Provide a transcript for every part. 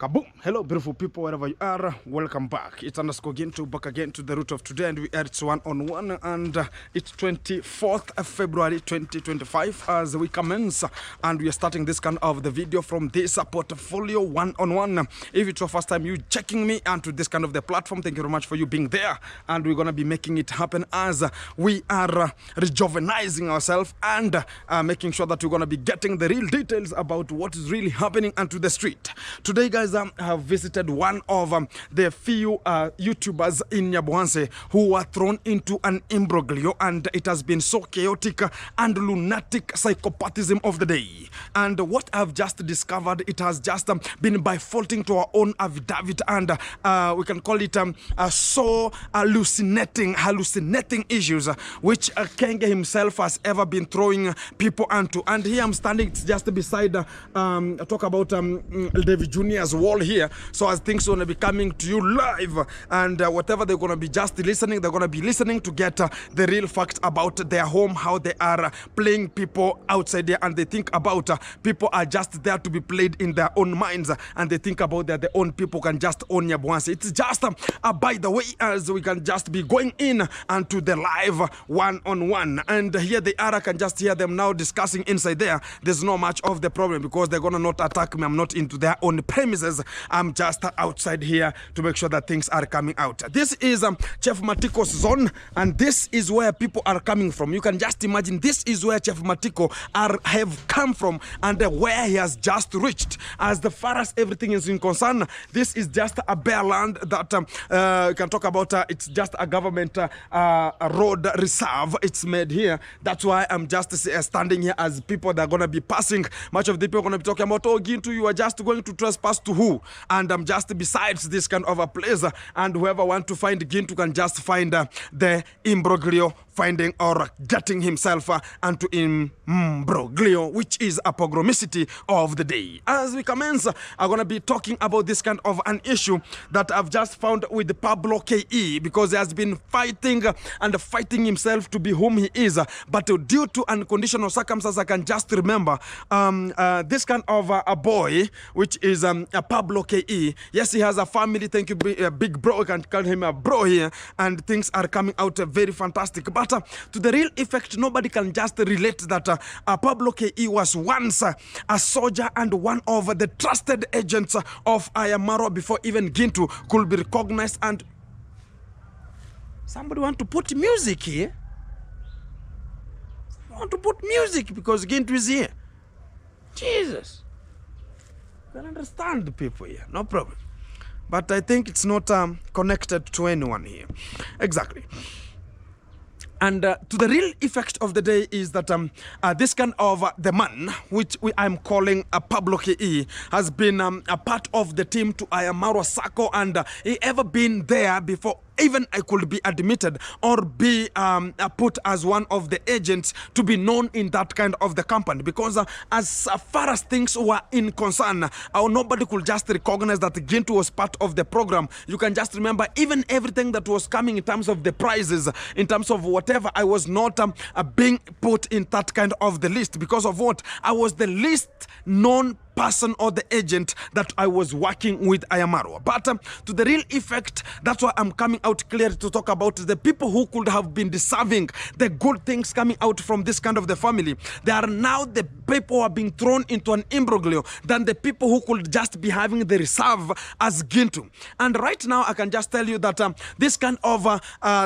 Kaboom! Hello, beautiful people, wherever you are. Welcome back. It's underscore back again to the root of today, and we are it's one-on-one, and it's 24th of February 2025 as we commence, and we are starting this kind of the video from this portfolio one-on-one. If it's your first time you checking me onto this kind of the platform, thank you very much for you being there, and we're gonna be making it happen as we are rejuvenizing ourselves and making sure that we're gonna be getting the real details about what is really happening onto the street. Today, guys, I have visited one of the few YouTubers in Nyabu who were thrown into an imbroglio, and it has been so chaotic and lunatic psychopathism of the day. And what I've just discovered, it has just been by faulting to our own affidavit, and we can call it so hallucinating issues which Kenge himself has ever been throwing people onto. And here I'm standing just beside talk about David Jr.'s wall here, so as things are going to be coming to you live, and whatever they're going to be just listening, they're going to be listening to get the real facts about their home, how they are playing people outside there, and they think about people are just there to be played in their own minds, and they think about that their own people can just own Nyabu. It's just by the way, as we can just be going in and to the live one-on-one, and here they are. I can just hear them now discussing inside there. There's no much of the problem because they're gonna not attack me. I'm not into their own premises. I'm just outside here to make sure that things are coming out. This is Chef Matiko's zone, and this is where people are coming from. You can just imagine this is where Chef Matiko have come from, and where he has just reached. As far as everything is in concern, this is just a bare land that you can talk about. It's just a government road reserve. It's made here. That's why I'm just standing here as people that are going to be passing. Much of the people are going to be talking about, oh, Gintu, you are just going to trespass to who? And I'm just besides this kind of a place, and whoever want to find Gintu can just find the imbroglio finding or getting himself into imbroglio, which is a pogromicity of the day. As we commence, I'm going to be talking about this kind of an issue that I've just found with Pablo KE, because he has been fighting and fighting himself to be whom he is, but due to unconditional circumstances, I can just remember this kind of a boy, which is Pablo KE. Yes, he has a family. Thank you, big bro. I can call him a bro here, and things are coming out very fantastic. But to the real effect, nobody can just relate that Pablo KE was once a soldier and one of the trusted agents of Ayamaro before even Gintu could be recognized. And somebody want to put music here? I want to put music because Gintu is here. Jesus. I can understand the people here, no problem. But I think it's not connected to anyone here. Exactly. And to the real effect of the day is that this kind of the man, which I'm calling Pablo KE, has been a part of the team to Ayamaro Sako, and he ever been there before even I could be admitted or be put as one of the agents to be known in that kind of the company, because as far as things were in concern, nobody could just recognize that Gintu was part of the program. You can just remember even everything that was coming in terms of the prizes, in terms of whatever. I was not being put in that kind of the list because of what? I was the least known person or the agent that I was working with Ayamaro. But to the real effect, that's why I'm coming out clear to talk about the people who could have been deserving the good things coming out from this kind of the family. They are now the people who are being thrown into an imbroglio than the people who could just be having the reserve as Gintu. And right now I can just tell you that this kind of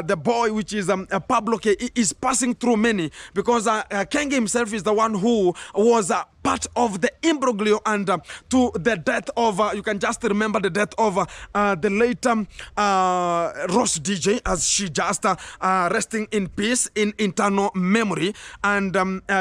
the boy, which is Pablo K, is passing through many, because Kenge himself is the one who was part of the imbroglio, and to the death of, you can just remember the death of the late Ross DJ, as she just resting in peace in internal memory. And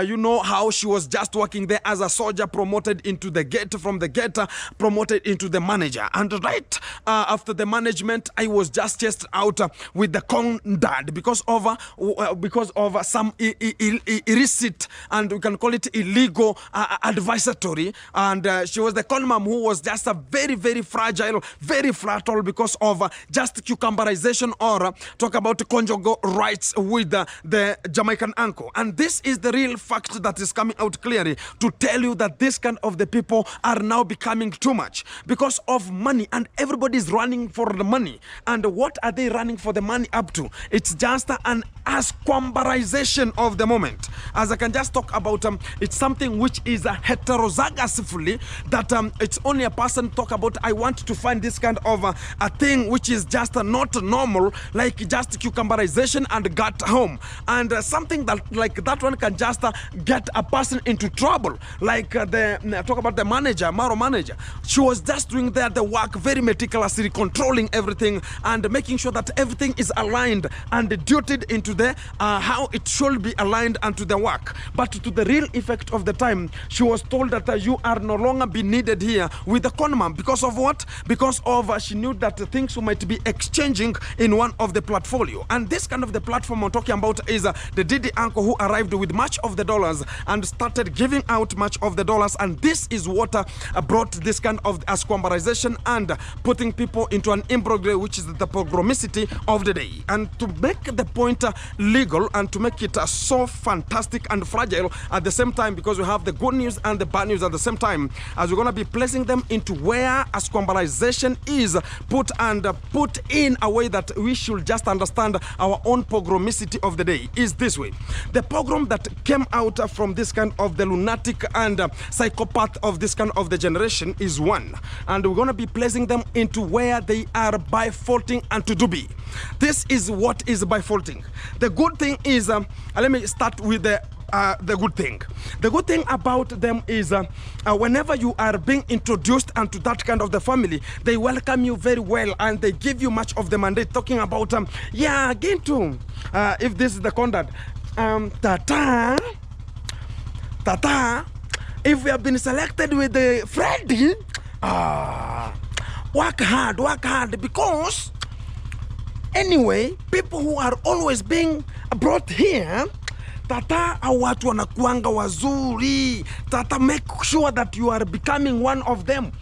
you know how she was just working there as a soldier, promoted into the gate, from the gate promoted into the manager. And right after the management, I was just chased out with the Condad because of some illicit, and we can call it illegal advisory, and she was the con mom who was just a very, very fragile, very fragile because of just cucumberization, or talk about conjugal rights with the Jamaican uncle. And this is the real fact that is coming out clearly to tell you that this kind of the people are now becoming too much because of money, and everybody is running for the money. And what are they running for the money up to? It's just an asquamberization of the moment. As I can just talk about, it's something which is heterozygous, that it's only a person talk about, I want to find this kind of a thing which is just not normal, like just cucumberization and gut home. And something that like that one can just get a person into trouble. Like talk about the manager, Maro manager. She was just doing there the work very meticulously, controlling everything and making sure that everything is aligned and dutied into the how it should be aligned unto the work. But to the real effect of the time, she was told that you are no longer be needed here with the conman. Because of what? Because of she knew that things might be exchanging in one of the portfolio. And this kind of the platform I'm talking about is the Didi uncle who arrived with much of the dollars and started giving out much of the dollars. And this is what brought this kind of asquamberization and putting people into an imbroglio, which is the pogromicity of the day. And to make the point legal and to make it so fantastic and fragile at the same time, because we have the good news and the bad news at the same time, as we're going to be placing them into where asquamberization is put in a way that we should just understand our own pogromicity of the day is this way. The pogrom that came out from this kind of the lunatic and psychopath of this kind of the generation is one, and we're going to be placing them into where they are by faulting and to do be. This is what is by faulting. The good thing is, let me start with the good thing. The good thing about them is whenever you are being introduced into that kind of the family, they welcome you very well and they give you much of the mandate. Talking about, yeah, again too, if this is the Condad, Tata, if we have been selected with the Freddy, work hard, because anyway, people who are always being brought here, Tata, watu wanakuanga wazuri. Tata, make sure that you are becoming one of them.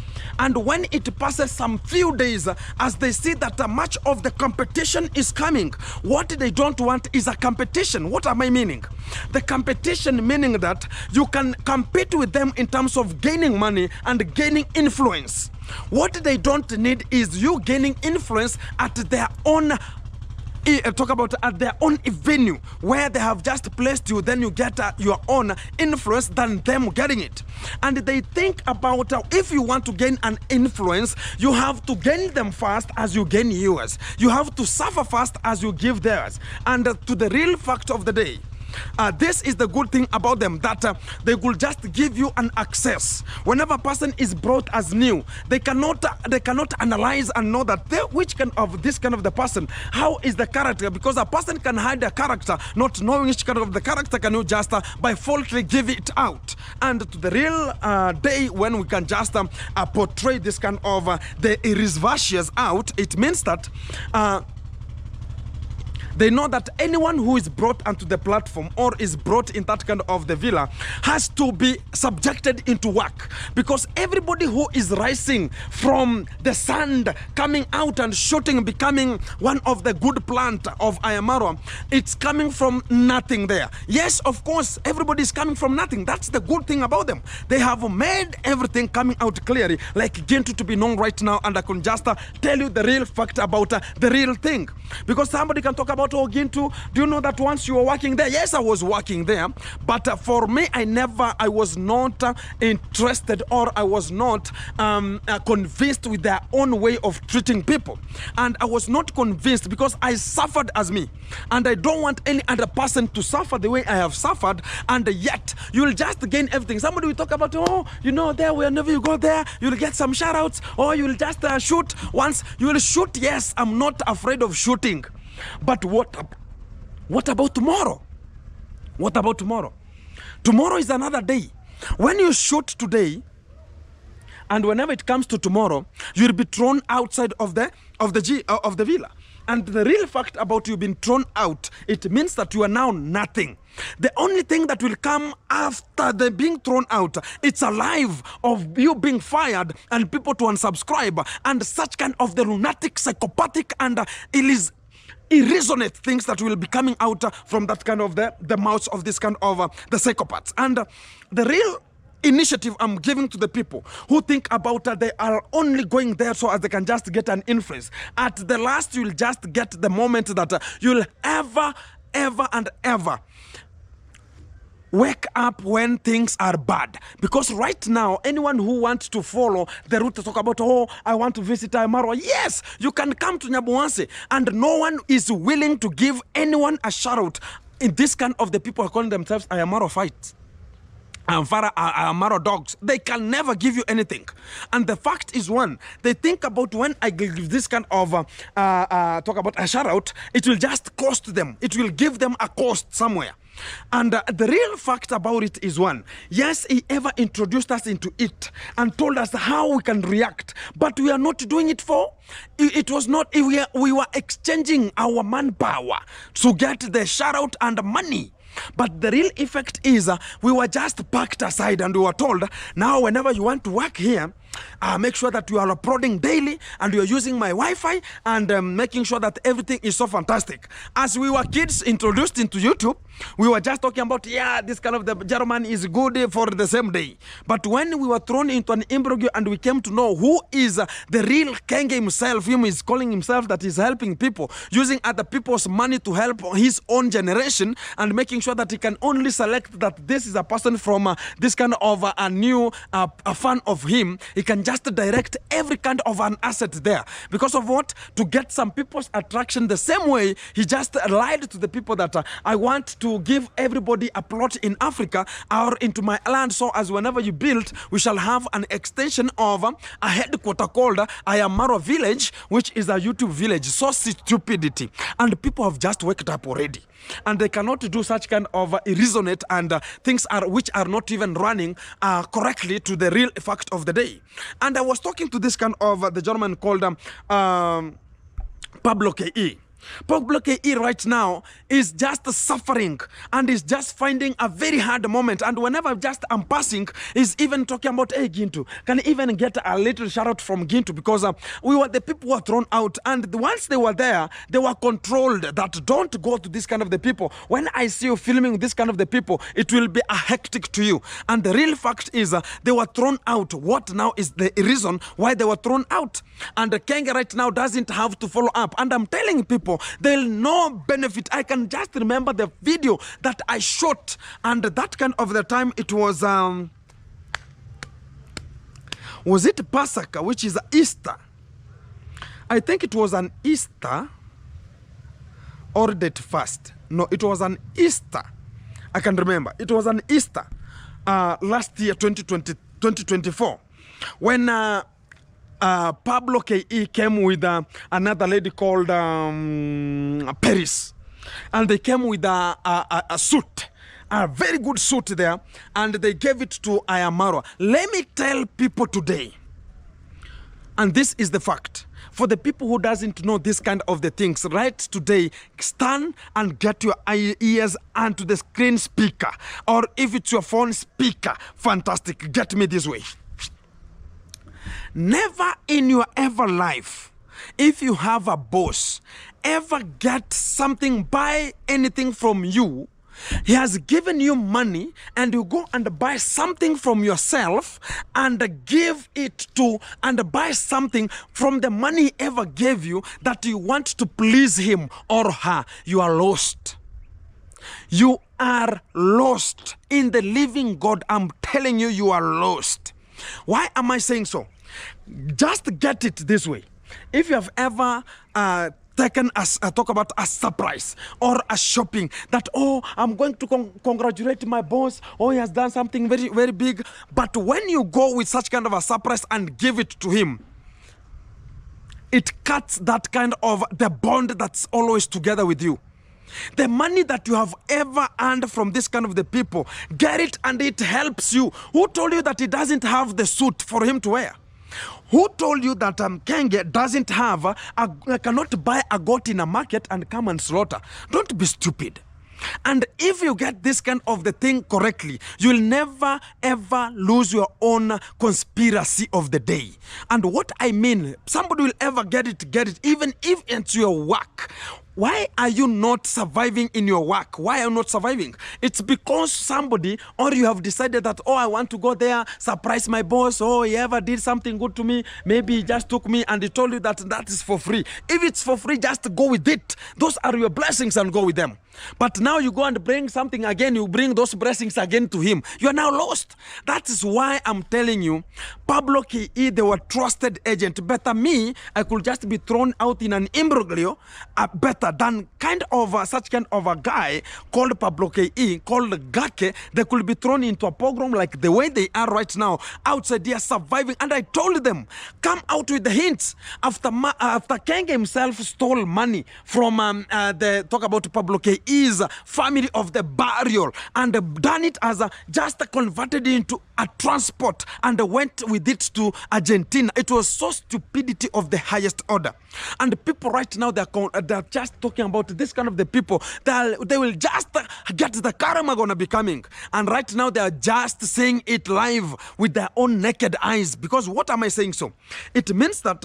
And when it passes some few days, as they see that much of the competition is coming, what they don't want is a competition. What am I meaning? The competition meaning that you can compete with them in terms of gaining money and gaining influence. What they don't need is you gaining influence at their own talk about at their own venue where they have just placed you. Then you get your own influence than them getting it. And they think about if you want to gain an influence, you have to gain them first as you gain yours. You have to suffer first as you give theirs. And to the real fact of the day, this is the good thing about them, that they will just give you an access. Whenever a person is brought as new, they cannot analyze and know that which kind of this kind of the person, how is the character, because a person can hide a character, not knowing which kind of the character can you just by faultly give it out. And to the real day when we can just portray this kind of the irreversible out, it means that they know that anyone who is brought onto the platform or is brought in that kind of the villa has to be subjected into work, because everybody who is rising from the sand, coming out and shooting, becoming one of the good plant of Ayamaro, it's coming from nothing there. Yes, of course, everybody is coming from nothing. That's the good thing about them. They have made everything coming out clearly, like Gintu to be known right now, and I can just tell you the real fact about the real thing. Because somebody can talk about Gintu, do you know that once you were working there? Yes, I was working there, but for me, I was not interested, or I was not convinced with their own way of treating people. And I was not convinced because I suffered as me, and I don't want any other person to suffer the way I have suffered. And yet you will just gain everything. Somebody will talk about, oh, you know, there, whenever you go there, you'll get some shout outs, or you'll just shoot once. You will shoot. Yes, I'm not afraid of shooting. But what about tomorrow? What about tomorrow? Tomorrow is another day. When you shoot today, and whenever it comes to tomorrow, you'll be thrown outside of the villa. And the real fact about you being thrown out, it means that you are now nothing. The only thing that will come after the being thrown out, it's a life of you being fired and people to unsubscribe and such kind of the lunatic, psychopathic, and irresonant things that will be coming out from that kind of the mouths of this kind of the psychopaths. And the real initiative I'm giving to the people who think about they are only going there so as they can just get an influence. At the last, you'll just get the moment that you'll ever and ever wake up when things are bad. Because right now, anyone who wants to follow the route to talk about, oh, I want to visit Amaro, yes, you can come to Nyabu, and no one is willing to give anyone a shout out in this kind of the people who are calling themselves Amaro fights. Amaro dogs, they can never give you anything. And the fact is, one, they think about when I give this kind of talk about a shout out, it will just cost them. It will give them a cost somewhere. And the real fact about it is, one, yes, he ever introduced us into it and told us how we can react, but we are not doing it for. It was not, we were exchanging our manpower to get the shout out and money. But the real effect is we were just packed aside and we were told, now whenever you want to work here, make sure that you are uploading daily and you are using my Wi-Fi and making sure that everything is so fantastic. As we were kids introduced into YouTube, we were just talking about, yeah, this kind of the German is good for the same day. But when we were thrown into an imbroglio and we came to know who is the real Kenge himself, him is calling himself that he's helping people, using other people's money to help his own generation and making sure that he can only select that this is a person from this kind of a new a fan of him. He can just direct every kind of an asset there. Because of what? To get some people's attraction the same way he just lied to the people that I want to give everybody a plot in Africa or into my land, so as whenever you build, we shall have an extension of a headquarter called Ayamaro Village, which is a YouTube village. So stupidity. And people have just waked up already. And they cannot do such kind of irresonate and things which are not even running correctly to the real fact of the day. And I was talking to this kind of the gentleman called Pablo K.E. Pablo K.E. right now is just suffering and is just finding a very hard moment. And whenever just I'm passing, he's even talking about, hey, Gintu, can even get a little shout out from Gintu, because we were the people who were thrown out. And once they were there, they were controlled that don't go to this kind of the people. When I see you filming this kind of the people, it will be a hectic to you. And the real fact is they were thrown out. What now is the reason why they were thrown out? And Kenge right now doesn't have to follow up. And I'm telling people, they'll no benefit. I can just remember the video that I shot, and that kind of the time it was it Pasaka, which is Easter? I think it was an Easter or date fast. No, it was an Easter. I can remember. It was an Easter last year, 2024, when Pablo K.E. came with another lady called Paris. And they came with a suit, a very good suit there, and they gave it to Ayamaro. Let me tell people today, and this is the fact, for the people who doesn't know this kind of the things, right today, stand and get your ears onto the screen speaker, or if it's your phone speaker, fantastic, get me this way. Never in your ever life, if you have a boss, ever get something, buy anything from you. He has given you money and you go and buy something from yourself and give it to and buy something from the money he ever gave you that you want to please him or her. You are lost. You are lost. In the living God, I'm telling you, you are lost. Why am I saying so? Just get it this way. If you have ever taken talk about a surprise or a shopping that, oh, I'm going to congratulate my boss, oh, he has done something very, very big. But when you go with such kind of a surprise and give it to him, it cuts that kind of the bond that's always together with you. The money that you have ever earned from this kind of the people, get it and it helps you. Who told you that he doesn't have the suit for him to wear? Who told you that Kenge doesn't have, cannot buy a goat in a market and come and slaughter? Don't be stupid. And if you get this kind of the thing correctly, you will never ever lose your own conspiracy of the day. And what I mean, somebody will ever get it, even if it's your work. Why are you not surviving in your work? Why are you not surviving? It's because somebody, or you have decided that, oh, I want to go there, surprise my boss, oh, he ever did something good to me, maybe he just took me and he told you that that is for free. If it's for free, just go with it. Those are your blessings and go with them. But now you go and bring something again, you bring those blessings again to him. You are now lost. That is why I'm telling you, Pablo K.E., they were trusted agent. Better me, I could just be thrown out in an imbroglio, better than such kind of a guy called Pablo K.E., called Gake. They could be thrown into a pogrom like the way they are right now. Outside, they are surviving. And I told them, come out with the hints. After Kenge himself stole money from talk about Pablo K.E.'s family of the burial and done it as just converted into a transport and went with it to Argentina. It was so stupidity of the highest order. And people right now, they're just talking about this kind of the people. They will just get the karma gonna be coming. And right now, they are just saying it live with their own naked eyes. Because what am I saying so? It means that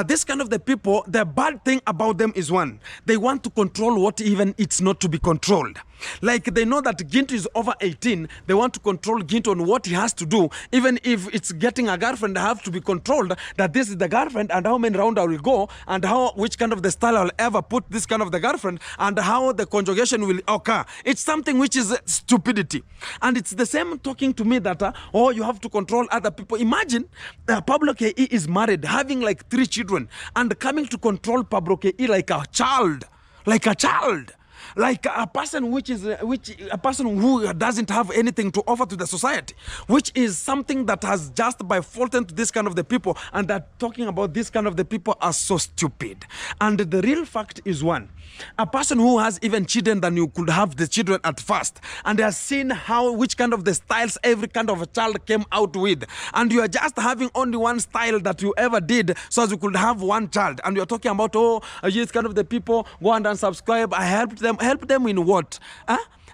this kind of the people, the bad thing about them is one, they want to control what even it's not to be controlled. Like they know that Ginto is over 18, they want to control Ginto on what he has to do. Even if it's getting a girlfriend, they have to be controlled that this is the girlfriend and how many rounds I will go and which kind of the style I'll ever put this kind of the girlfriend and how the conjugation will occur. It's something which is stupidity. And it's the same talking to me that, oh, you have to control other people. Imagine Pablo K.E. is married, having like 3 children and coming to control Pablo K.E. like a child. Like a child. Like a person a person who doesn't have anything to offer to the society, which is something that has just by fallen to this kind of the people, and that talking about this kind of the people are so stupid. And the real fact is one, a person who has even children than you could have the children at first, and they have seen which kind of the styles every kind of a child came out with, and you are just having only one style that you ever did so as you could have one child, and you are talking about, oh, yes, kind of the people, go and unsubscribe. I helped them. Help them in what?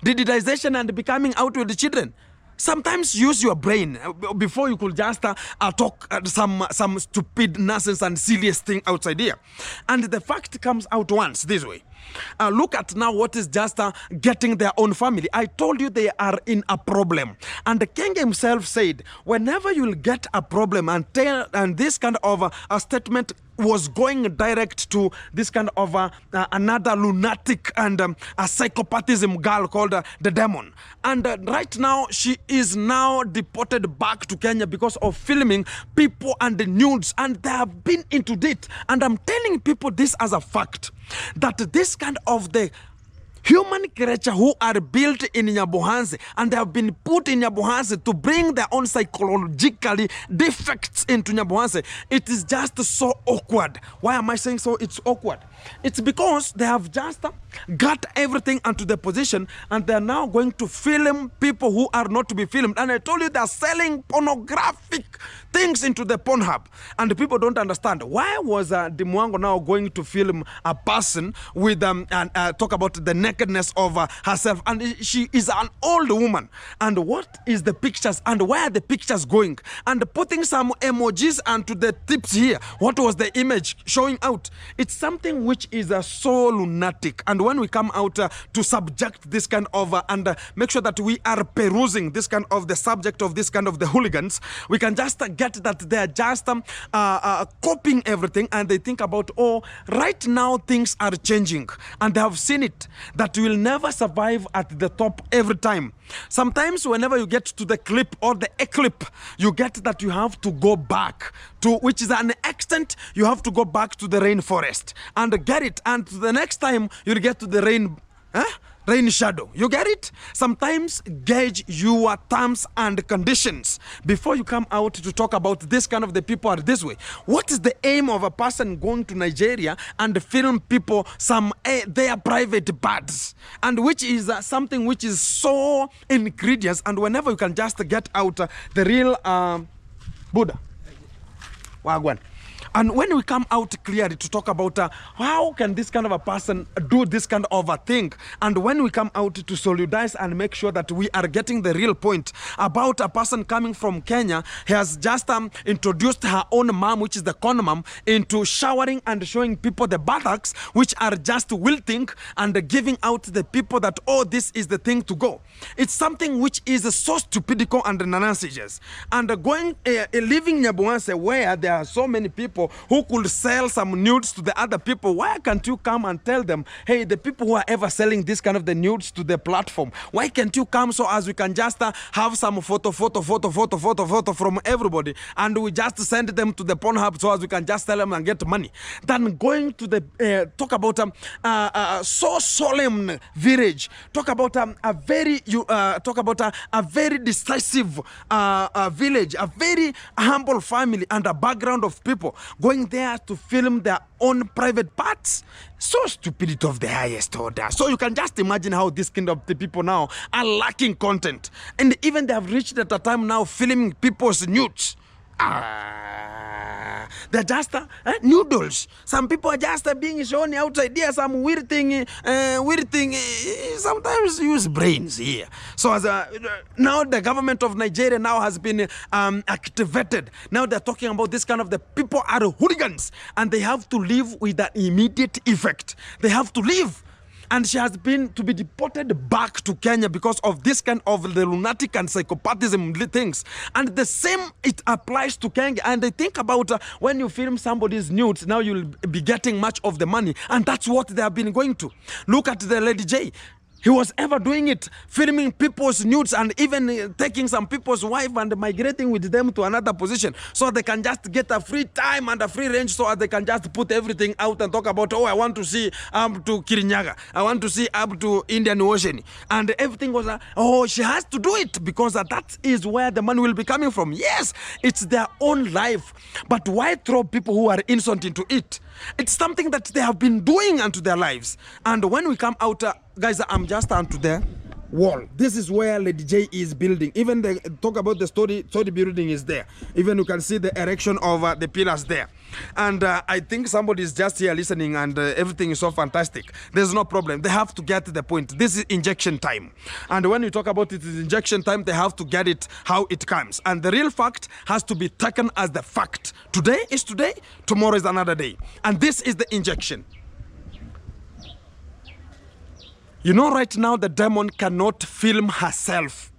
Digitization and becoming out with the children. Sometimes use your brain before you could just talk some stupid nonsense and silliest thing outside here. And the fact comes out once this way. Look at now what is just getting their own family. I told you they are in a problem. And the king himself said, whenever you'll get a problem and this kind of a statement was going direct to this kind of another lunatic and a psychopathism girl called the Demon. And right now, she is now deported back to Kenya because of filming people and the nudes. And they have been into it. And I'm telling people this as a fact, that this kind of the human creature who are built in Nyabu and they have been put in Nyabu to bring their own psychologically defects into Nyabu, it is just so awkward. Why am I saying so? It's awkward. It's because they have just got everything onto the position and they're now going to film people who are not to be filmed. And I told you they're selling pornographic things into the Pornhub. And people don't understand. Why was Dimwango now going to film a person with and talk about the nakedness of herself? And she is an old woman. And what is the pictures and where are the pictures going? And putting some emojis onto the tips here. What was the image showing out? It's something which is so lunatic. And when we come out to subject this kind of and make sure that we are perusing this kind of the subject of this kind of the hooligans, we can just get that they are just copying everything and they think about, oh, right now things are changing and they have seen it, that you will never survive at the top every time. Sometimes whenever you get to the clip or the eclipse, you get that you have to go back to, which is an extent, you have to go back to the rainforest and get it. And the next time you'll get to the rain shadow. You get it? Sometimes gauge your terms and conditions before you come out to talk about this kind of the people are this way. What is the aim of a person going to Nigeria and film people their private parts, and which is something which is so ingredients, and whenever you can just get out the real Buddha. Wagwan. And when we come out clearly to talk about how can this kind of a person do this kind of a thing, and when we come out to solidarize and make sure that we are getting the real point about a person coming from Kenya, he has just introduced her own mom, which is the con mom, into showering and showing people the buttocks, which are just wilting, and giving out the people that, oh, this is the thing to go. It's something which is so stupidical and nonsense. And going, living Nyabu where there are so many people who could sell some nudes to the other people, why can't you come and tell them, hey, the people who are ever selling this kind of the nudes to the platform, why can't you come so as we can just have some photo from everybody, and we just send them to the Pornhub so as we can just sell them and get money? Than going to the talk about so solemn village, talk about a very decisive village, a very humble family and a background of people going there to film their own private parts. So stupidity of the highest order. So you can just imagine how this kind of the people now are lacking content, and even they have reached at a time now filming people's nudes. They're just noodles. Some people are just being shown outside there some weird thing. Sometimes use brains here. So as now the government of Nigeria now has been activated. Now they're talking about this kind of the people are hooligans, and they have to live with an immediate effect. They have to leave. And she has been to be deported back to Kenya because of this kind of the lunatic and psychopathism things. And the same, it applies to Kenya. And they think about when you film somebody's nudes, now you'll be getting much of the money. And that's what they have been going to. Look at the Lady J. He was ever doing it, filming people's nudes and even taking some people's wife and migrating with them to another position so they can just get a free time and a free range, so they can just put everything out and talk about, oh, I want to see up to Kirinyaga, I want to see up to Indian Ocean. And everything was, oh, she has to do it because that is where the money will be coming from. Yes, it's their own life. But why throw people who are innocent into it? It's something that they have been doing unto their lives. And when we come out, guys, I'm just onto the wall. This is where Lady J is building. Even the talk about the story building is there. Even you can see the erection of the pillars there. And I think somebody is just here listening, and everything is so fantastic. There's no problem. They have to get the point. This is injection time. And when you talk about it is injection time, they have to get it how it comes. And the real fact has to be taken as the fact. Today is today, tomorrow is another day. And this is the injection. You know, right now the demon cannot film herself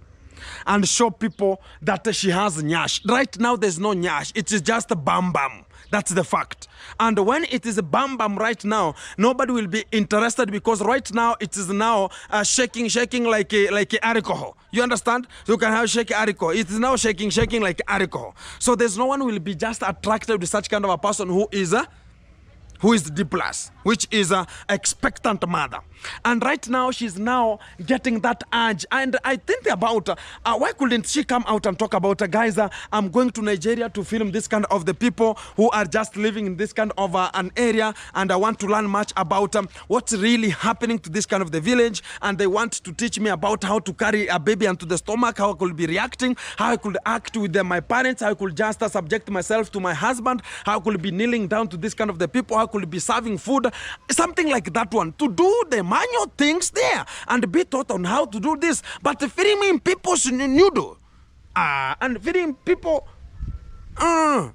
and show people that she has nyash. Right now there's no nyash. It is just a bam bam. That's the fact. And when it is a bam bam right now, nobody will be interested because right now it is now shaking like alcohol. You understand? You can have shaky alcohol. It is now shaking like alcohol. So there's no one will be just attracted to such kind of a person who is D+, which is an expectant mother. And right now, she's now getting that urge. And I think about why couldn't she come out and talk about, guys, I'm going to Nigeria to film this kind of the people who are just living in this kind of an area, and I want to learn much about what's really happening to this kind of the village, and they want to teach me about how to carry a baby into the stomach, how I could be reacting, how I could act with my parents, how I could just subject myself to my husband, how I could be kneeling down to this kind of the people, how I could be serving food, something like that one, to do the manual things there and be taught on how to do this. But filming people's nude and filming people no.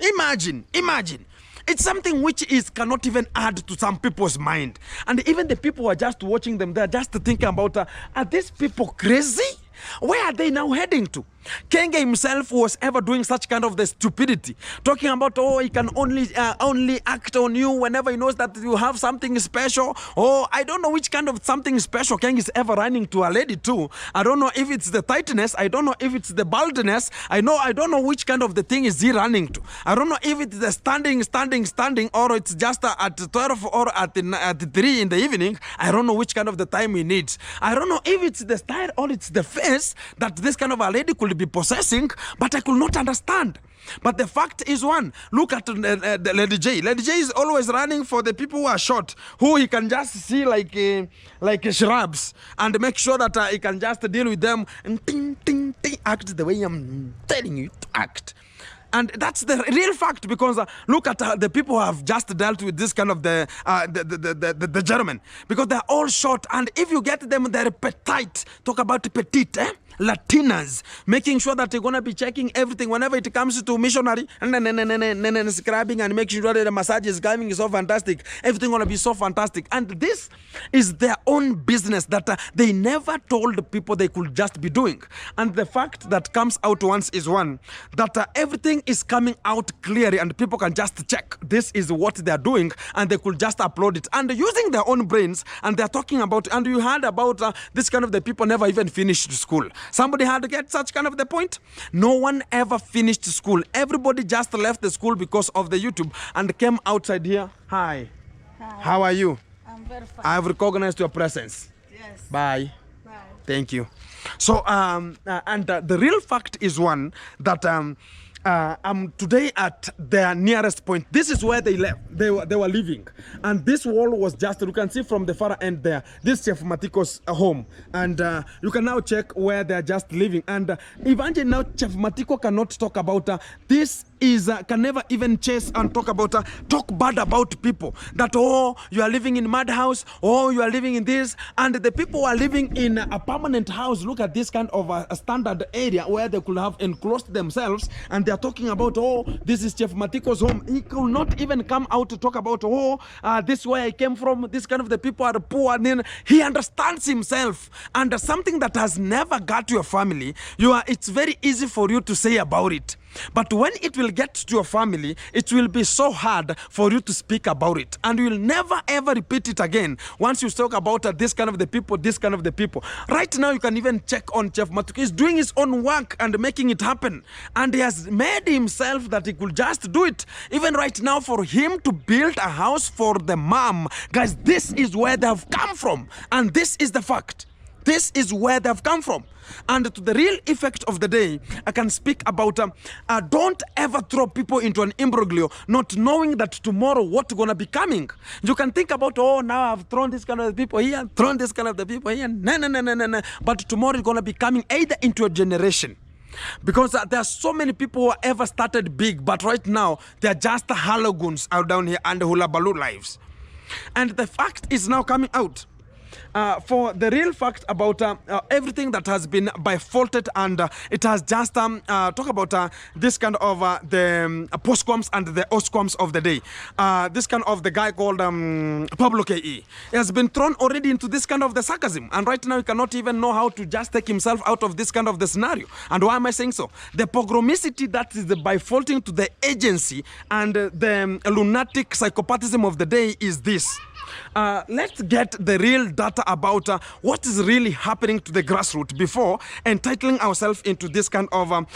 Imagine. It's something which cannot even add to some people's mind. And even the people who are just watching them, they're just thinking about, are these people crazy? Where are they now heading to? Kenge himself was ever doing such kind of the stupidity, talking about, oh, he can only act on you whenever he knows that you have something special. Oh, I don't know which kind of something special Kenge is ever running to a lady too. I don't know if it's the tightness. I don't know if it's the baldness. I don't know which kind of the thing is he running to. I don't know if it's the standing, or it's just at 12 or at 3 in the evening. I don't know which kind of the time he needs. I don't know if it's the style or it's the face that this kind of a lady could could be possessing, but I could not understand. But the fact is one, look at the Lady J. Lady J is always running for the people who are short, who he can just see like shrubs, and make sure that he can just deal with them and ting, ting, ting, act the way I'm telling you to act. And that's the real fact, because look at the people who have just dealt with this kind of the German, because they're all short, and if you get them, they're petite. Talk about petite, Latinas, making sure that they're going to be checking everything whenever it comes to missionary, and scrubbing and making sure that the massage is coming is so fantastic. Everything going to be so fantastic. And this is their own business that they never told the people they could just be doing. And the fact that comes out once is one, that everything is coming out clearly and people can just check this is what they're doing, and they could just upload it and using their own brains. And they're talking about, and you heard about this kind of the people never even finished school. Somebody had to get such kind of the point. No one ever finished school. Everybody just left the school because of the YouTube and came outside here. Hi. Hi. How are you? I'm very fine. I've recognized your presence. Yes. Bye. Bye. Thank you. So, the real fact is one, that I'm today at their nearest point. This is where they left. They were living, and this wall was just, you can see from the far end there, this Chef Matiko's home, and you can now check where they're just living. And eventually now Chef Matiko cannot talk about this is can never even chase and talk about talk bad about people, that oh, you are living in mud house, oh, you are living in this, and the people who are living in a permanent house, look at this kind of a standard area where they could have enclosed themselves, and they're talking about, oh, this is Chef Matiko's home. He could not even come out to talk about, oh, this is where I came from, this kind of the people are poor. And then he understands himself, and something that has never got to your family, it's very easy for you to say about it. But when it will get to your family, it will be so hard for you to speak about it. And you will never ever repeat it again once you talk about this kind of the people, this kind of the people. Right now, you can even check on Chef Matiko. He's doing his own work and making it happen. And he has made himself that he could just do it. Even right now, for him to build a house for the mom, guys, this is where they have come from. And this is the fact. This is where they've come from. And to the real effect of the day, I can speak about don't ever throw people into an imbroglio, not knowing that tomorrow what's going to be coming. You can think about, oh, now I've thrown this kind of people here, thrown this kind of the people here. No. But tomorrow is going to be coming either into a generation. Because there are so many people who ever started big, but right now, they're just haloguns out down here and hula baloo lives. And the fact is now coming out. For the real fact about everything that has been faulted, and it has just talk about this kind of the postcoms and the oscoms of the day. This kind of the guy called Pablo Ke. He has been thrown already into this kind of the sarcasm, and right now he cannot even know how to just take himself out of this kind of the scenario. And why am I saying so? The pogromicity that is by faulting to the agency and the lunatic psychopathism of the day is this. Let's get the real data about what is really happening to the grassroots before entitling ourselves into this kind of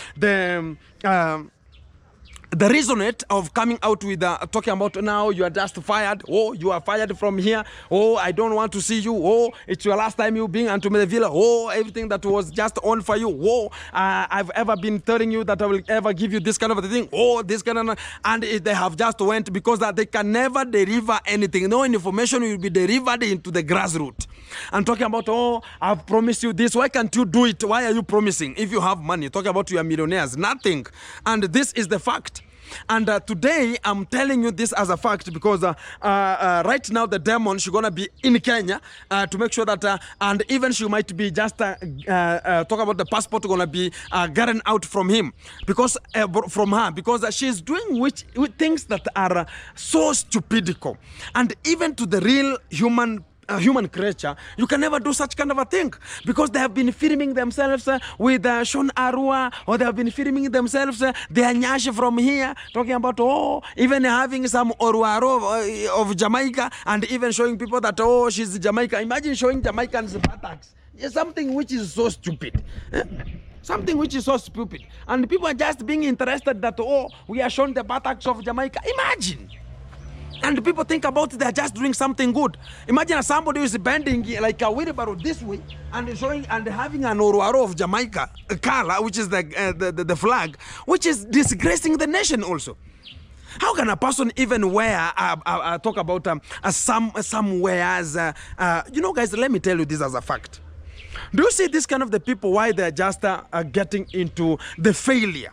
the resonate of coming out with talking about now you are just fired, oh, you are fired from here, oh, I don't want to see you, oh, it's your last time you being unto the villa, oh, everything that was just on for you, oh, I've ever been telling you that I will ever give you this kind of a thing, oh, this kind of, and they have just went because that they can never deliver anything. No information will be delivered into the grassroots. And talking about, oh, I've promised you this, why can't you do it? Why are you promising if you have money? Talking about you are millionaires, nothing. And this is the fact. And today I'm telling you this as a fact because right now the demon, she's gonna be in Kenya to make sure that and even she might be just talk about the passport gonna be gotten out from him because from her, because she's doing with things that are so stupidical, and even to the real human creature, you can never do such kind of a thing because they have been filming themselves with Sean Arua, or they have been filming themselves they are Nyash from here, talking about, oh, even having some Oruaro of Jamaica, and even showing people that, oh, she's Jamaica. Imagine showing Jamaicans buttocks. It's something which is so stupid. Something which is so stupid. And people are just being interested that, oh, we are showing the buttocks of Jamaica. Imagine. And people think about they're just doing something good. Imagine somebody who is bending like a wheelbarrow this way and showing and having an Oruaro of Jamaica color, which is the flag, which is disgracing the nation also. How can a person even wear, talk about some wears, you know, guys, let me tell you this as a fact. Do you see this kind of the people, why they're just getting into the failure?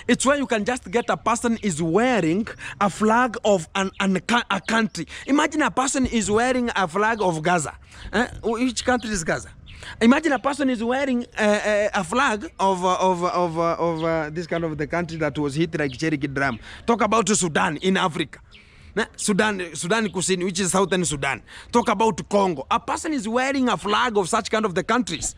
It's where you can just get a person is wearing a flag of a country. Imagine a person is wearing a flag of Gaza. Which country is Gaza? Imagine a person is wearing a flag of this kind of the country that was hit like Cherokee drum. Talk about Sudan in Africa. Sudan Kusini, which is southern Sudan. Talk about Congo. A person is wearing a flag of such kind of the countries.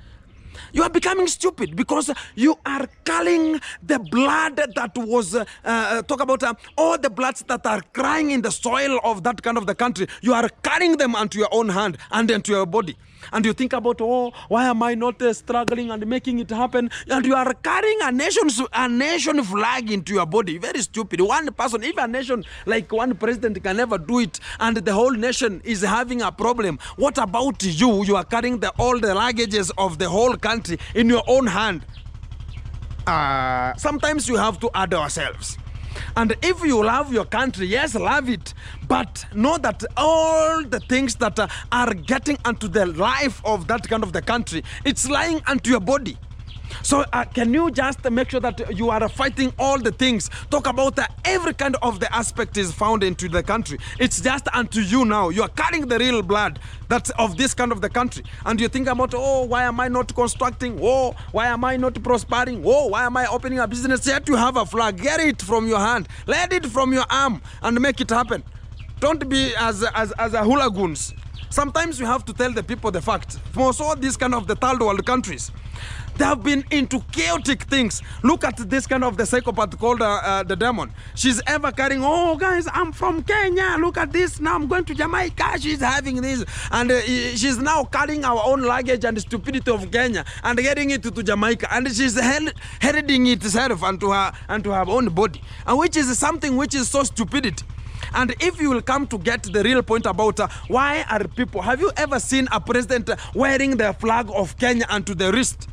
You are becoming stupid because you are culling the blood that was, talk about all the bloods that are crying in the soil of that kind of the country. You are carrying them onto your own hand and into your body. And you think about, oh, why am I not struggling and making it happen? And you are carrying a nation flag into your body. Very stupid. One person, if a nation like one president can never do it, and the whole nation is having a problem, what about you? You are carrying all the luggages of the whole country in your own hand. Sometimes you have to add ourselves. And if you love your country, yes, love it, but know that all the things that are getting into the life of that kind of the country, it's lying onto your body. So can you just make sure that you are fighting all the things? Talk about every kind of the aspect is found into the country. It's just unto you now. You are carrying the real blood that's of this kind of the country. And you think about, oh, why am I not constructing? Oh, why am I not prospering? Oh, why am I opening a business? Yet you have a flag. Get it from your hand. Let it from your arm and make it happen. Don't be as a hooligans. Sometimes you have to tell the people the fact. For all these kind of the third world countries, they have been into chaotic things. Look at this kind of the psychopath called the demon. She's ever carrying, oh guys, I'm from Kenya. Look at this. Now I'm going to Jamaica. She's having this. And she's now carrying our own luggage and stupidity of Kenya and getting it to Jamaica. And she's heading itself onto her own body. And which is something which is so stupidity. And if you will come to get the real point about why are people, have you ever seen a president wearing the flag of Kenya onto the wrist?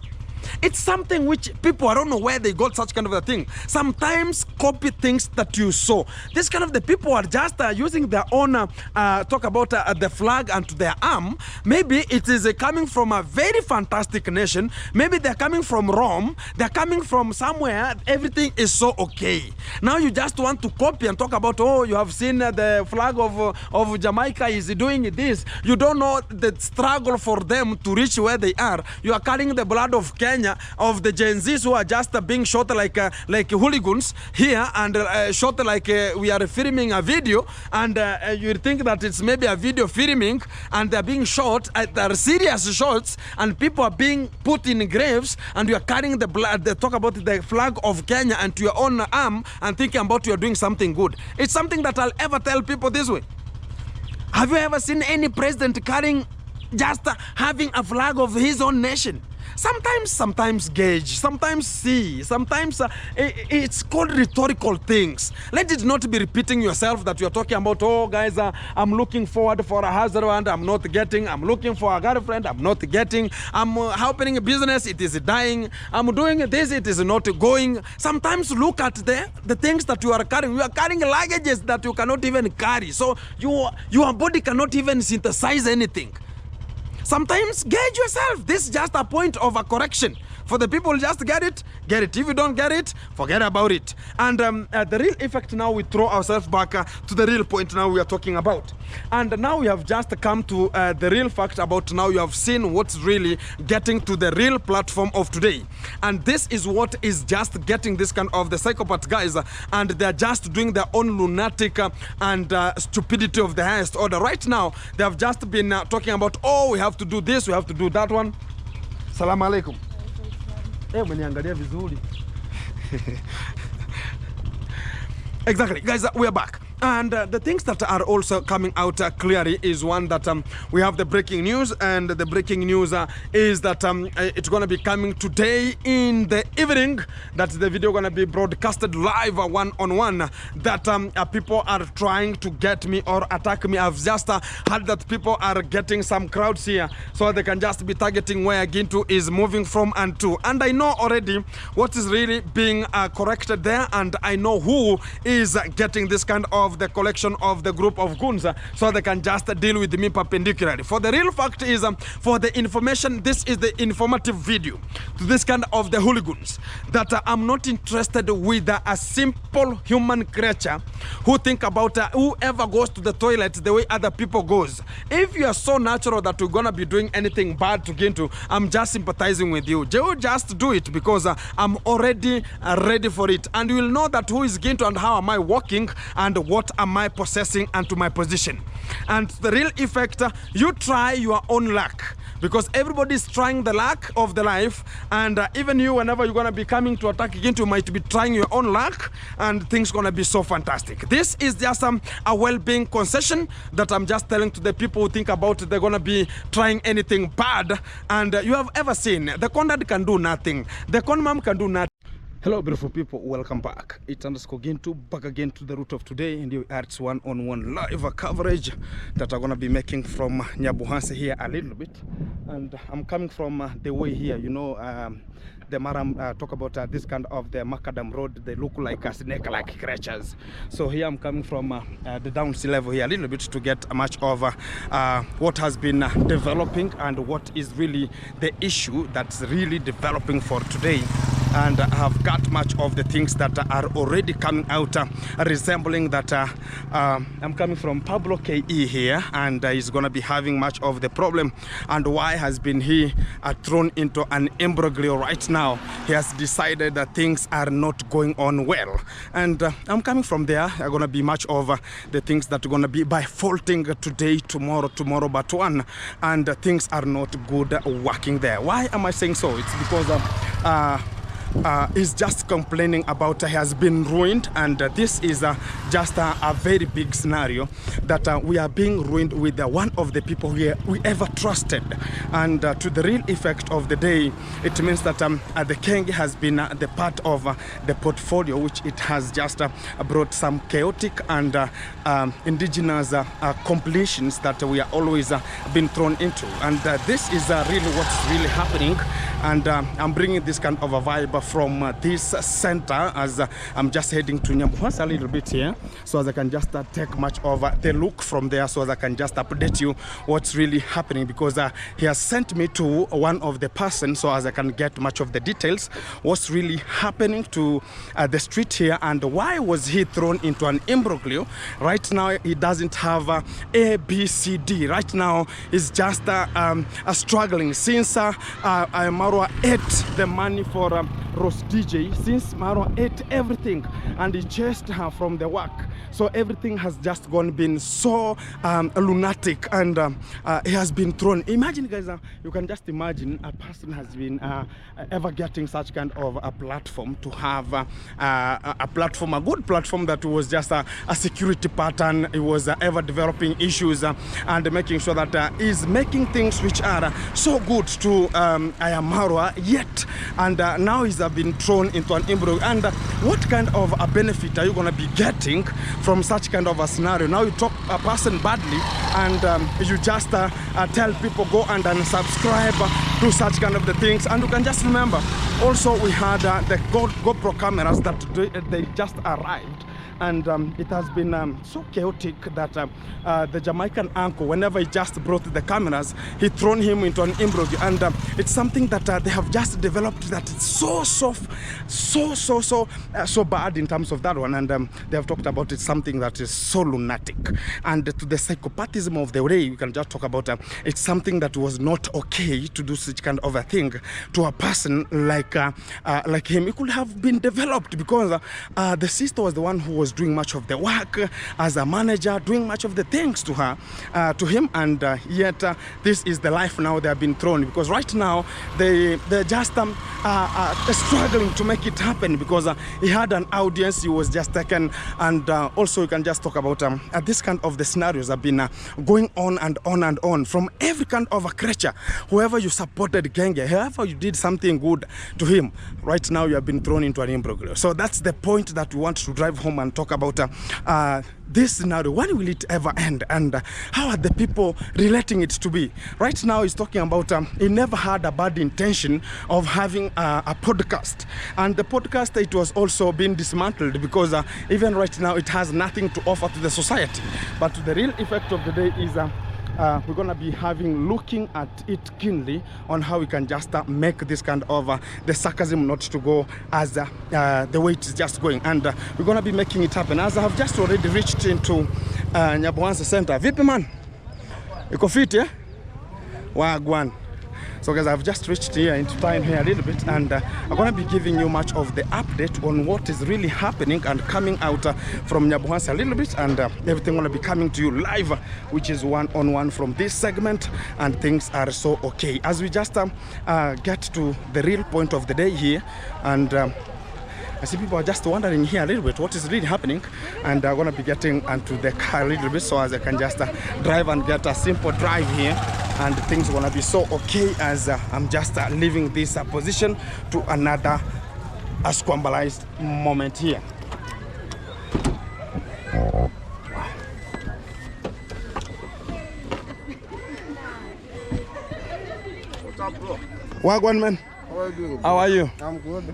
It's something which people, I don't know where they got such kind of a thing. Sometimes copy things that you saw. This kind of the people are just using their own, talk about the flag and their arm. Maybe it is coming from a very fantastic nation. Maybe they're coming from Rome. They're coming from somewhere. Everything is so okay. Now you just want to copy and talk about, oh, you have seen the flag of Jamaica is doing this. You don't know the struggle for them to reach where they are. You are carrying the blood of Kenya, of the Gen Zs who are just being shot like hooligans here and shot like we are filming a video, and you think that it's maybe a video filming and they're being shot. They're serious shots and people are being put in graves, and you are carrying the blood. They talk about the flag of Kenya and to your own arm and thinking about you're doing something good. It's something that I'll ever tell people this way. Have you ever seen any president carrying, just having a flag of his own nation? Sometimes gauge, sometimes see, sometimes it's called rhetorical things. Let it not be repeating yourself that you're talking about, oh guys, I'm looking forward for a husband, I'm not getting, I'm looking for a girlfriend, I'm not getting, I'm helping a business, it is dying, I'm doing this, it is not going. Sometimes look at the things that you are carrying. You are carrying luggages that you cannot even carry. So your body cannot even synthesize anything. Sometimes gauge yourself. This is just a point of a correction. For the people, just get it. If you don't get it, forget about it. And the real effect now, we throw ourselves back to the real point now we are talking about. And now we have just come to the real fact about now you have seen what's really getting to the real platform of today. And this is what is just getting this kind of the psychopath guys, and they're just doing their own lunatic and stupidity of the highest order. Right now, they have just been talking about, oh, we have to do this, we have to do that one. Salaam alaikum. Umeniangalia vizuri. Exactly, guys, we are back. And the things that are also coming out clearly is one that we have the breaking news, and the breaking news is that it's going to be coming today in the evening, that the video going to be broadcasted live one-on-one, that people are trying to get me or attack me. I've just heard that people are getting some crowds here, so they can just be targeting where Gintu is moving from and to. And I know already what is really being corrected there, and I know who is getting this kind of the collection of the group of goons, so they can just deal with me perpendicularly. For the real fact is, for the information, this is the informative video to this kind of the hooligans, that I'm not interested with a simple human creature who think about whoever goes to the toilet the way other people goes. If you are so natural that you're gonna be doing anything bad to get into, I'm just sympathizing with you. Just do it, because I'm already ready for it, and you will know that who is Gintu and how am I walking and what am I possessing and to my position. And the real effect, you try your own luck, because everybody is trying the luck of the life, and even you, whenever you're gonna be coming to attack Gintu, you might be trying your own luck, and things gonna be so fantastic. This is just a well-being concession that I'm just telling to the people who think about they're gonna be trying anything bad. And you have ever seen the Condad can do nothing, the Conmam can do nothing. Hello beautiful people, welcome back. It's underscore Gintu, back again to the root of today, and it's one-on-one live coverage that I'm gonna be making from Nyabu here a little bit. And I'm coming from the way here, you know, the Maram talk about this kind of the Macadam Road. They look like a snake-like creatures. So here I'm coming from the down sea level here a little bit to get much of what has been developing and what is really the issue that's really developing for today. And I have got much of the things that are already coming out resembling that. I'm coming from Pablo KE here, and he's gonna be having much of the problem. And why has been he thrown into an imbroglio right now? He has decided that things are not going on well, and I'm coming from there. I'm gonna be much of the things that are gonna be by faulting today, tomorrow but one, and things are not good working there. Why am I saying so? It's because is just complaining about he has been ruined, and this is just a very big scenario that we are being ruined with one of the people we ever trusted. And to the real effect of the day, it means that the king has been the part of the portfolio, which it has just brought some chaotic and indigenous completions that we are always been thrown into. And this is really what's really happening. And I'm bringing this kind of a vibe from this center as I'm just heading to Nyabu a little bit here, so as I can just take much of the look from there, so as I can just update you what's really happening, because he has sent me to one of the persons, so as I can get much of the details what's really happening to the street here, and why was he thrown into an imbroglio. Right now he doesn't have A, B, C, D. Right now he's just struggling since Marwa ate the money for roast DJ, since Marwa ate everything and he chased her from the work. So everything has just been so lunatic, and he has been thrown. Imagine guys, you can just imagine a person has been ever getting such kind of a platform, to have a platform, a good platform that was just a security pattern. It was ever developing issues and making sure that is making things which are so good to Marwa yet, and now he's been thrown into an imbroglio. And what kind of a benefit are you going to be getting from such kind of a scenario? Now you talk a person badly, and you just tell people go and unsubscribe to such kind of the things. And you can just remember also we had the GoPro cameras that they just arrived, and it has been so chaotic that the Jamaican uncle, whenever he just brought the cameras, he thrown him into an imbroglio. And it's something that they have just developed that it's so bad in terms of that one. And they have talked about it, something that is so lunatic. And to the psychopathism of the day, we can just talk about it's something that was not okay to do such kind of a thing to a person like him. It could have been developed, because the sister was the one who was was doing much of the work as a manager, doing much of the things to him, and yet this is the life now they have been thrown, because right now they're just struggling to make it happen, because he had an audience, he was just taken, and also you can just talk about this kind of the scenarios have been going on and on and on from every kind of a creature. Whoever you supported Genge, whoever you did something good to him, right now you have been thrown into an imbroglio. So that's the point that we want to drive home and talk about this scenario. When will it ever end, and how are the people relating it to be? Right now he's talking about he never had a bad intention of having a podcast, and the podcast, it was also being dismantled, because even right now it has nothing to offer to the society. But the real effect of the day is we're gonna be looking at it keenly on how we can just make this kind of the sarcasm not to go as the way it's just going, and we're gonna be making it happen. As I have just already reached into Nyabu Center. Vipi man? Iko fit, yeah? Wagwan. So guys, I've just reached here into time here a little bit, and I'm going to be giving you much of the update on what is really happening and coming out from Nyabu a little bit, and everything going to be coming to you live, which is one-on-one from this segment, and things are so okay. As we just get to the real point of the day here, and I see people are just wondering here a little bit what is really happening, and I'm going to be getting into the car a little bit so as I can just drive and get a simple drive here, and things are going to be so okay as I'm just leaving this position to another squambalized moment here. What's up, bro? Wagwan, man. How are you doing? How are you? I'm good.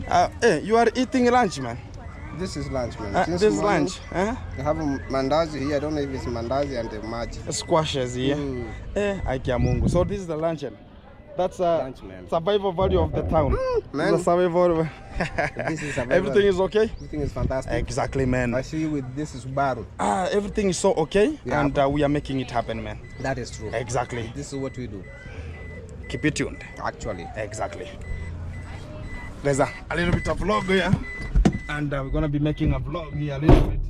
Hey, you are eating lunch, man. This is lunch, man. This is lunch. I have a mandazi here. I don't know if it's mandazi and the maji. Squashes here. Aikia Mungu. So this is the luncheon. That's Lunch, man. survival value of the town. Man. This is survival. This is survival. Everything is okay? Everything is fantastic. Exactly, man. I see you with this is Subaru. Everything is so okay, Yeah. and we are making it happen, man. That is true. Exactly. This is what we do, Keep it tuned. actually. Exactly. There's a little bit of vlog here, and we're gonna be making a vlog here a little bit.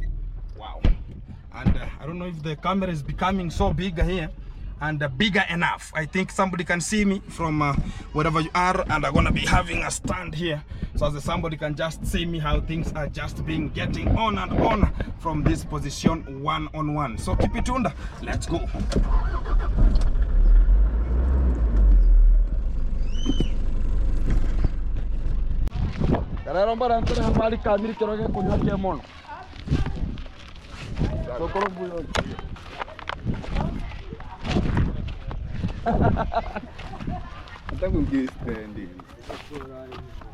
Wow. And I don't know if the camera is becoming so big here, and bigger enough. I think somebody can see me from wherever you are, and I'm gonna be having a stand here, so as somebody can just see me how things are just being getting on and on from this position one-on-one. So keep it tuned. Let's go.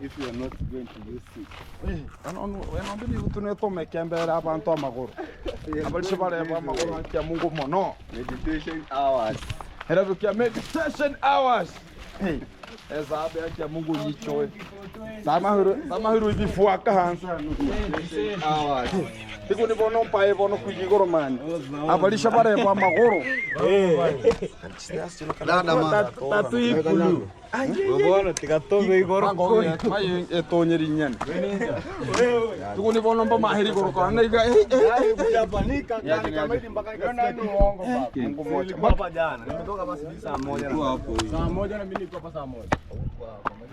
If you are not going to use it. Meditation hours. Meditation hours. Hey, essa abe aqui é mungu yicho. Sama hiru ibifuaka hansa. Hours. Tiku ni bono pae bono kujigoro man. Abalisha bare kwa magoro. Nada man. Tatu ikulu. Bono tikatongo igoro. Mai etonyeri nyen. Tiku ni bono mba mahiri goro kana iga. Panika kama hivi mpaka ikafika ni uongo baba. Mungu moja. Hapa jana nimetoka basi saa moja na hapo. Saa moja na mimi niko hapa saa moja.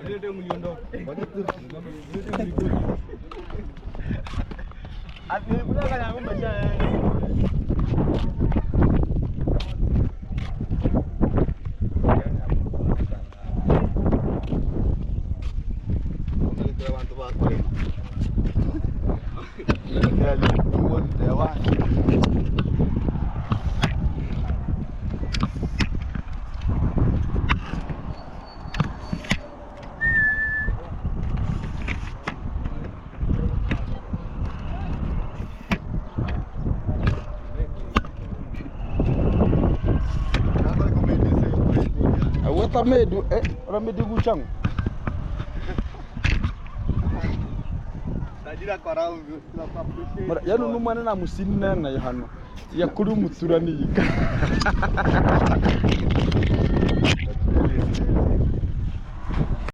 Ndio mliondoka. Ati kutaka na ngombe cha. Wata medu ramedi guchang. Tajira kwa rau Mara yanu numana na musinna na yahano. Yakuru muturani yika.